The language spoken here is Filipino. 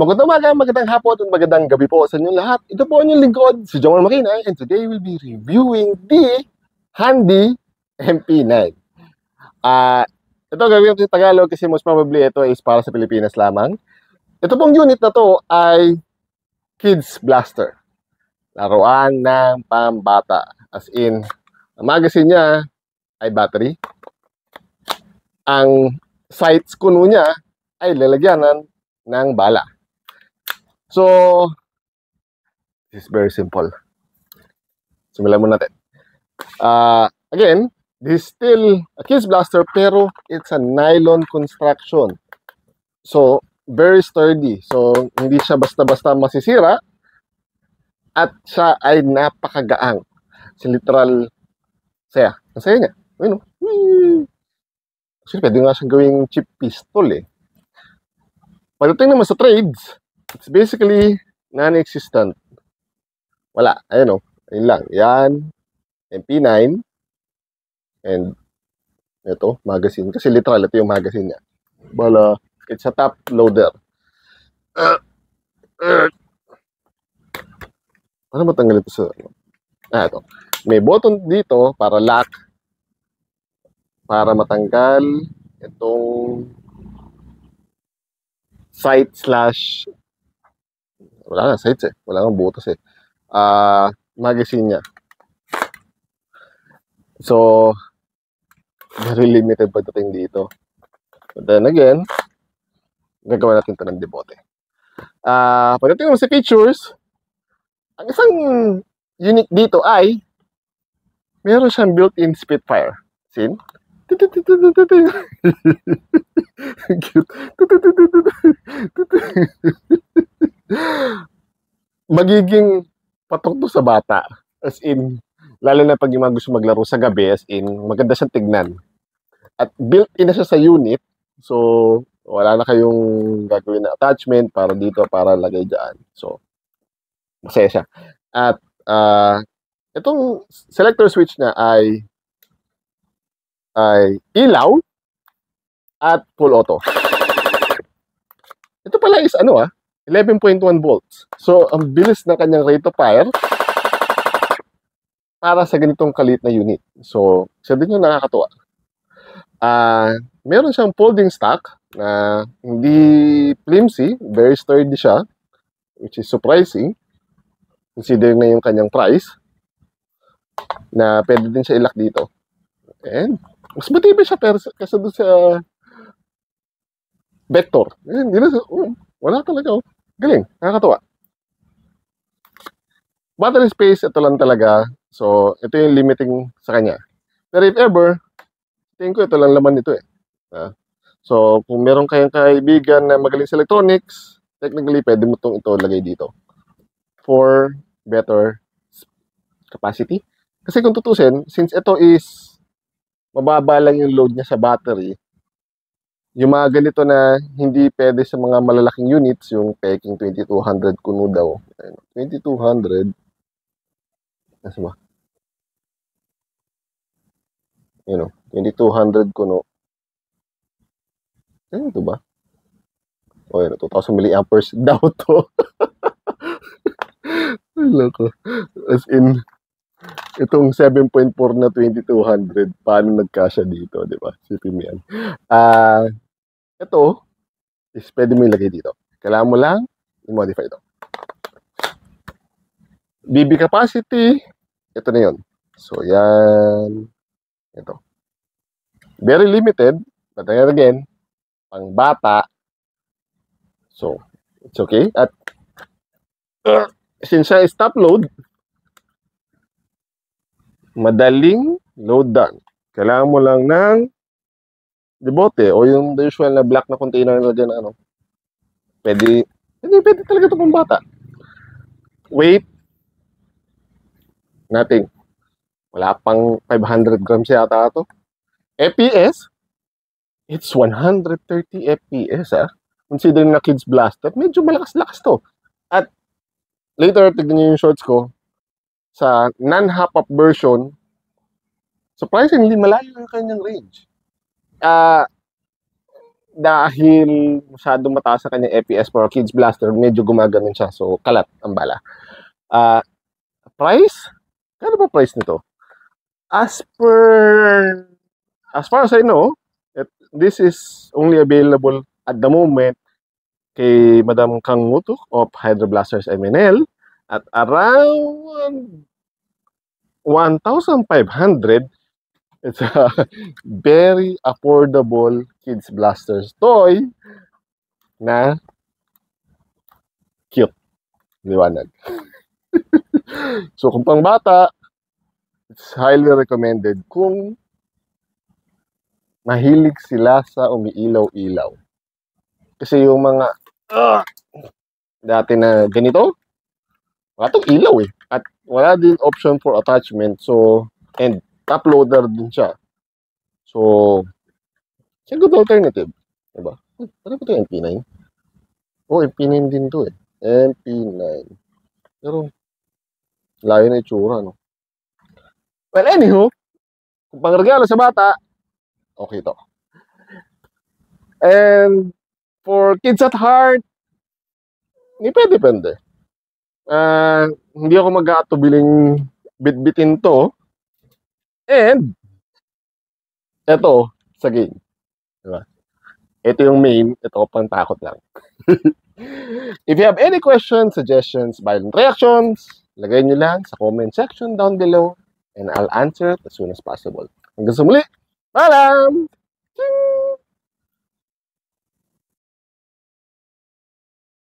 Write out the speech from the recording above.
magandang hapon at magandang gabi po sa inyo lahat. Ito po ang inyong lingkod, si Jomar Makinay, and today we'll be reviewing the Handy MP9. Ito gagawin ko sa Tagalog kasi most probably ito is para sa Pilipinas lamang. Ito pong unit na to ay Kids Blaster. Laruan ng pambata. As in, ang magazine niya ay battery. Ang sights kuno niya ay lalagyanan ng bala. So, this is very simple. Simulan mo natin. Again, this is still a Kids Blaster pero it's a nylon construction. So, very sturdy. So, hindi siya basta-basta masisira at siya ay napakagaang. Si literal saya. Ang saya niya. Ayun, actually, pwede nga siyang gawing cheap pistol eh. Pagdating naman sa trades, it's basically non-existent. Wala. Ayun o. Ayun lang. Yan. MP9. And ito, magazine. Kasi literal, ito yung magazine niya. Bala. It's a top loader. Ano matanggal ito sa... ito. May button dito para lock. Para matanggal itong sight slash... Wala na, sights eh. Wala nang butas eh. Magazine niya. So, very limited pagdating dito. But then again, gagawa natin ito ng debote. Pagdating naman sa features, ang isang unique dito ay meron siyang built-in Spitfire. Sin? Cute. Magiging patok to sa bata. As in, lalo na pag yung mga gusto maglaro sa gabi, as in, maganda siyang tignan. At built-in na siya sa unit. So, wala na kayong gagawin na attachment para dito, para lagay dyan. So, masaya siya. At, itong selector switch na ay ilaw at full auto. Ito pala is 11.1 volts. So, ang bilis na kanyang rate of fire para sa ganitong kalit na unit. So, siya din yung nakakatuwa. Meron siyang folding stock na hindi flimsy, very sturdy siya, which is surprising, considering na yung kanyang price, na pwede din siya ilak dito. And, mas matibay siya kasi doon sa Vector. Hindi na, wala talaga. Galing, nakakatuwa. Battery space, ito lang talaga. So, ito yung limiting sa kanya. Pero if ever, tingin ko ito lang laman nito eh. So, kung meron kayong kaibigan na magaling sa electronics, technically, pwede mo itong ito lagay dito. For better capacity. Kasi kung tutusin, since ito is mababa lang yung load niya sa battery, yung mga ganito na hindi pwede sa mga malalaking units, yung Peking 2200 kuno daw. 2200. Nasa ba? 2200 kuno. Ano ito ba? O, 2,000 milliamperes daw to. Loko. As in, itong 7.4 na 2200, paano nagkasya dito, di ba? Sipin mo yan. Ito, is pwede mo ilagay dito. Kailangan mo lang i-modify ito. BB capacity, ito na yun. So, yan. Ito. Very limited, but again, pang bata. So, it's okay. At, since siya is top load, madaling load down. Kailangan mo lang ng debote o yung usual na black na container na dyan, pwede talaga ito pang bata. Weight, nothing. Wala pang 500 grams yata ito. FPS, it's 130 FPS, Considering na Kids Blaster, medyo malakas-lakas to. At, later, tignan nyo yung shorts ko, sa non-hop-up version, surprisingly, malayo yung kanyang range. dahil masyadong mataas sa kanyang FPS for Kids Blaster, medyo gumaganon siya. So, kalat ang bala. Price? Kano ba price nito? As far as I know, this is only available at the moment kay Madam Kang Mutu of Hydro Blasters MNL at around 1,500. It's a very affordable Kids Blasters toy na cute. Liwanag. So, kung pang bata, it's highly recommended kung mahilig sila sa umiilaw-ilaw. Kasi yung mga dati na ganito, wala itong ilaw eh. At wala din option for attachment. So, and top loader din siya. So, it's a good alternative. Diba? Ano ba ito MP9? Oh, MP9 din to eh. MP9. Pero, layo na itsura, no? Well, anywho, kung pangregalo sa bata, okay to. And, for kids at heart, depende. Hindi ako mag-aatubiling bitbitin to. And, eto, sa game. Diba? Ito yung main, ito pang takot lang. If you have any questions, suggestions, violent reactions, lagay nyo lang sa comment section down below and I'll answer it as soon as possible. Hanggang sa muli, paalam!